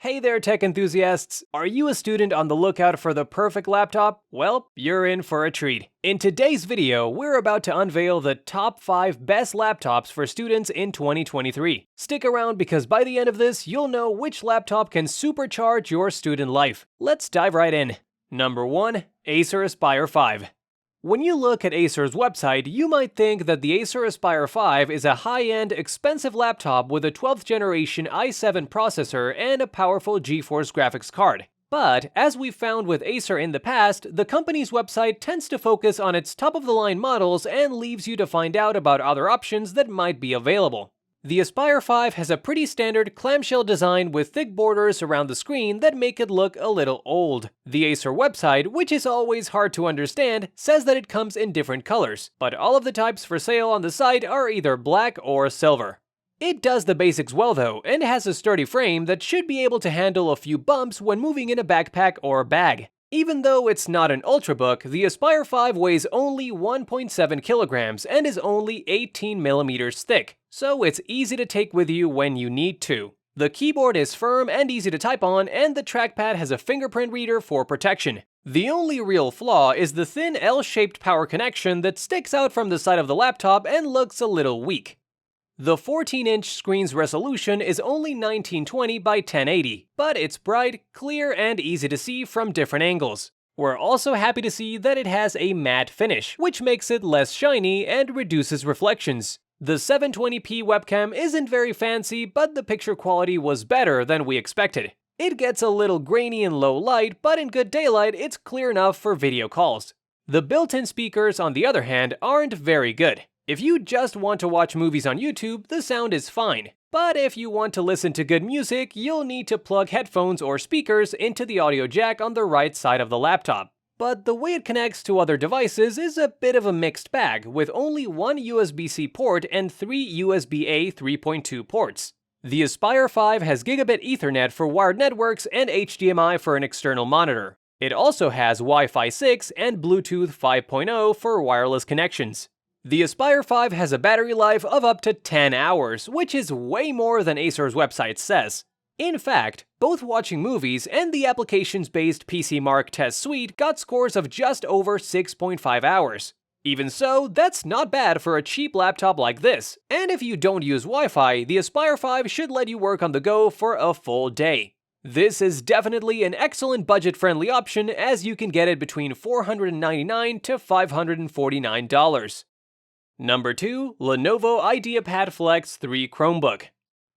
Hey there, tech enthusiasts! Are you a student on the lookout for the perfect laptop? Well, you're in for a treat. In today's video, we're about to unveil the top 5 best laptops for students in 2023. Stick around because by the end of this, you'll know which laptop can supercharge your student life. Let's dive right in. Number 1. Acer Aspire 5. When you look at Acer's website, you might think that the Acer Aspire 5 is a high-end, expensive laptop with a 12th generation i7 processor and a powerful GeForce graphics card. But, as we've found with Acer in the past, the company's website tends to focus on its top-of-the-line models and leaves you to find out about other options that might be available. The Aspire 5 has a pretty standard clamshell design with thick borders around the screen that make it look a little old. The Acer website, which is always hard to understand, says that it comes in different colors, but all of the types for sale on the site are either black or silver. It does the basics well though, and has a sturdy frame that should be able to handle a few bumps when moving in a backpack or bag. Even though it's not an ultrabook, the Aspire 5 weighs only 1.7 kilograms and is only 18 millimeters thick, so it's easy to take with you when you need to. The keyboard is firm and easy to type on, and the trackpad has a fingerprint reader for protection. The only real flaw is the thin L-shaped power connection that sticks out from the side of the laptop and looks a little weak. The 14-inch screen's resolution is only 1920 by 1080, but it's bright, clear, and easy to see from different angles. We're also happy to see that it has a matte finish, which makes it less shiny and reduces reflections. The 720p webcam isn't very fancy, but the picture quality was better than we expected. It gets a little grainy in low light, but in good daylight it's clear enough for video calls. The built-in speakers, on the other hand, aren't very good. If you just want to watch movies on YouTube, the sound is fine. But if you want to listen to good music, you'll need to plug headphones or speakers into the audio jack on the right side of the laptop. But the way it connects to other devices is a bit of a mixed bag, with only one USB-C port and 3 USB-A 3.2 ports. The Aspire 5 has Gigabit Ethernet for wired networks and HDMI for an external monitor. It also has Wi-Fi 6 and Bluetooth 5.0 for wireless connections. The Aspire 5 has a battery life of up to 10 hours, which is way more than Acer's website says. In fact, both watching movies and the applications-based PC Mark test suite got scores of just over 6.5 hours. Even so, that's not bad for a cheap laptop like this, and if you don't use Wi-Fi, the Aspire 5 should let you work on the go for a full day. This is definitely an excellent budget-friendly option, as you can get it between $499 to $549. Number 2. Lenovo IdeaPad Flex 3 Chromebook.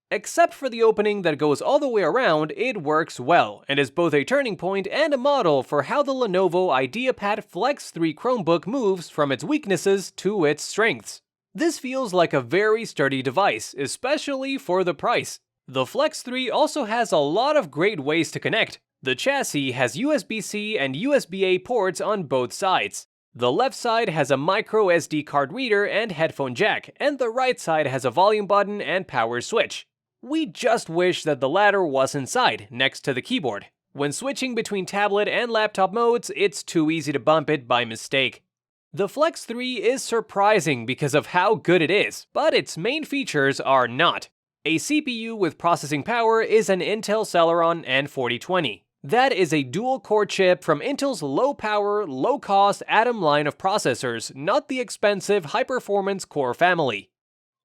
Except for the opening that goes all the way around, it works well, and is both a turning point and a model for how the Lenovo IdeaPad Flex 3 Chromebook moves from its weaknesses to its strengths. This feels like a very sturdy device, especially for the price. The Flex 3 also has a lot of great ways to connect. The chassis has USB-C and USB-A ports on both sides. The left side has a micro SD card reader and headphone jack, and the right side has a volume button and power switch. We just wish that the latter was inside, next to the keyboard. When switching between tablet and laptop modes, it's too easy to bump it by mistake. The Flex 3 is surprising because of how good it is, but its main features are not. A CPU with processing power is an Intel Celeron N4020. That is a dual-core chip from Intel's low-power, low-cost Atom line of processors, not the expensive high-performance Core family.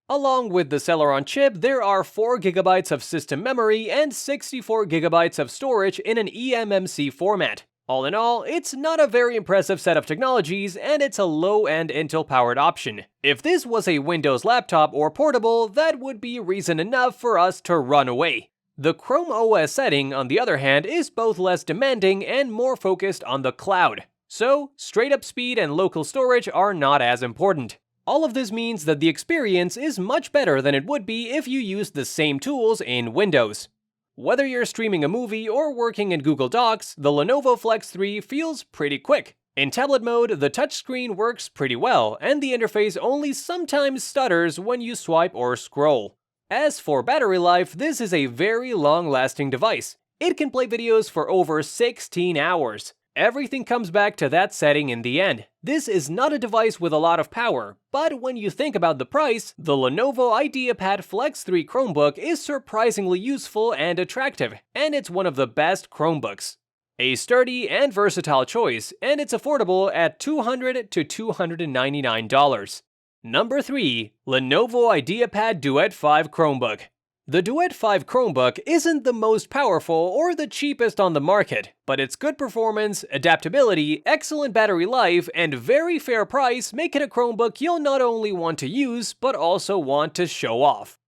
Along with the Celeron chip, there are 4 GB of system memory and 64 GB of storage in an eMMC format. All in all, it's not a very impressive set of technologies, and it's a low-end Intel-powered option. If this was a Windows laptop or portable, that would be reason enough for us to run away. The Chrome OS setting, on the other hand, is both less demanding and more focused on the cloud. So, straight-up speed and local storage are not as important. All of this means that the experience is much better than it would be if you used the same tools in Windows. Whether you're streaming a movie or working in Google Docs, the Lenovo Flex 3 feels pretty quick. In tablet mode, the touchscreen works pretty well, and the interface only sometimes stutters when you swipe or scroll. As for battery life, this is a very long-lasting device. It can play videos for over 16 hours. Everything comes back to that setting in the end. This is not a device with a lot of power, but when you think about the price, the Lenovo IdeaPad Flex 3 Chromebook is surprisingly useful and attractive, and it's one of the best Chromebooks. A sturdy and versatile choice, and it's affordable at $200 to $299. Number 3. Lenovo IdeaPad Duet 5 Chromebook. The Duet 5 Chromebook isn't the most powerful or the cheapest on the market, but its good performance, adaptability, excellent battery life, and very fair price make it a Chromebook you'll not only want to use, but also want to show off.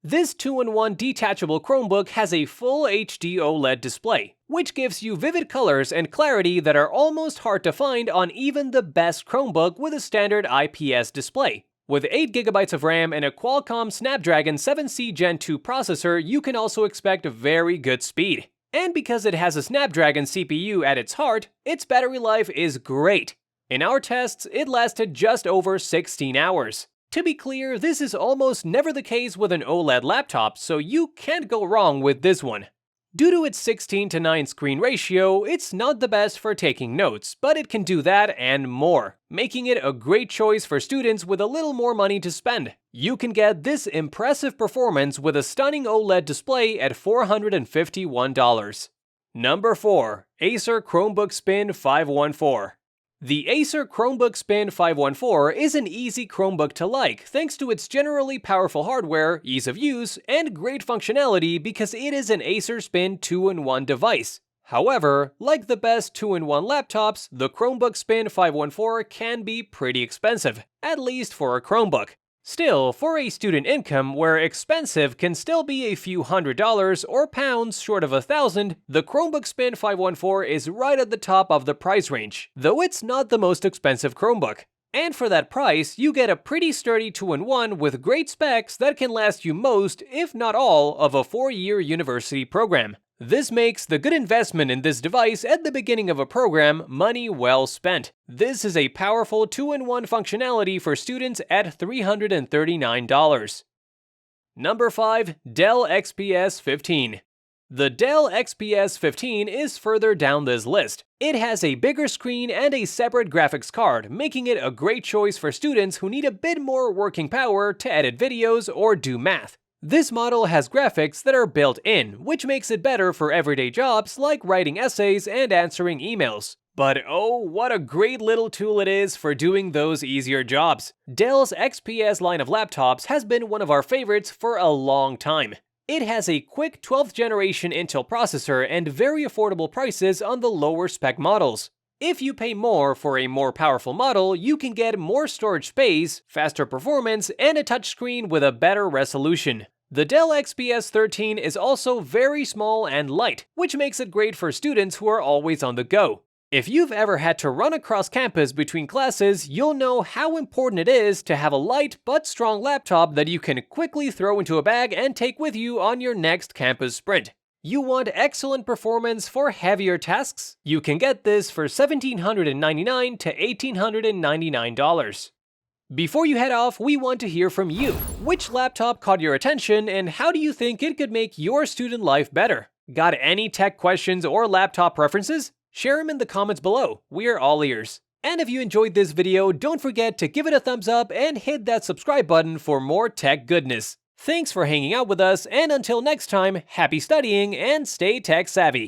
This 2-in-1 detachable Chromebook has a full HD OLED display, which gives you vivid colors and clarity that are almost hard to find on even the best Chromebook with a standard IPS display. With 8GB of RAM and a Qualcomm Snapdragon 7C Gen 2 processor, you can also expect very good speed. And because it has a Snapdragon CPU at its heart, its battery life is great. In our tests, it lasted just over 16 hours. To be clear, this is almost never the case with an OLED laptop, so you can't go wrong with this one. Due to its 16:9 screen ratio, it's not the best for taking notes, but it can do that and more, making it a great choice for students with a little more money to spend. You can get this impressive performance with a stunning OLED display at $451. Number 4. Acer Chromebook Spin 514. The Acer Chromebook Spin 514 is an easy Chromebook to like thanks to its generally powerful hardware, ease of use, and great functionality because it is an Acer Spin 2-in-1 device. However, like the best 2-in-1 laptops, the Chromebook Spin 514 can be pretty expensive, at least for a Chromebook. Still, for a student income where expensive can still be a few $100s or pounds short of $1,000, the Chromebook Spin 514 is right at the top of the price range, though it's not the most expensive Chromebook. And for that price, you get a pretty sturdy 2-in-1 with great specs that can last you most, if not all, of a 4-year university program. This makes the good investment in this device at the beginning of a program money well spent. This is a powerful 2-in-1 functionality for students at $339. Number 5. Dell XPS 15. The Dell XPS 15 is further down this list. It has a bigger screen and a separate graphics card, making it a great choice for students who need a bit more working power to edit videos or do math. This model has graphics that are built in, which makes it better for everyday jobs like writing essays and answering emails. But oh, what a great little tool it is for doing those easier jobs. Dell's XPS line of laptops has been one of our favorites for a long time. It has a quick 12th generation Intel processor and very affordable prices on the lower spec models. If you pay more for a more powerful model, you can get more storage space, faster performance, and a touchscreen with a better resolution. The Dell XPS 13 is also very small and light, which makes it great for students who are always on the go. If you've ever had to run across campus between classes, you'll know how important it is to have a light but strong laptop that you can quickly throw into a bag and take with you on your next campus sprint. You want excellent performance for heavier tasks? You can get this for $1,799 to $1,899. Before you head off, we want to hear from you. Which laptop caught your attention and how do you think it could make your student life better? Got any tech questions or laptop preferences? Share them in the comments below. We're all ears. And if you enjoyed this video, don't forget to give it a thumbs up and hit that subscribe button for more tech goodness. Thanks for hanging out with us, and until next time, happy studying and stay tech savvy.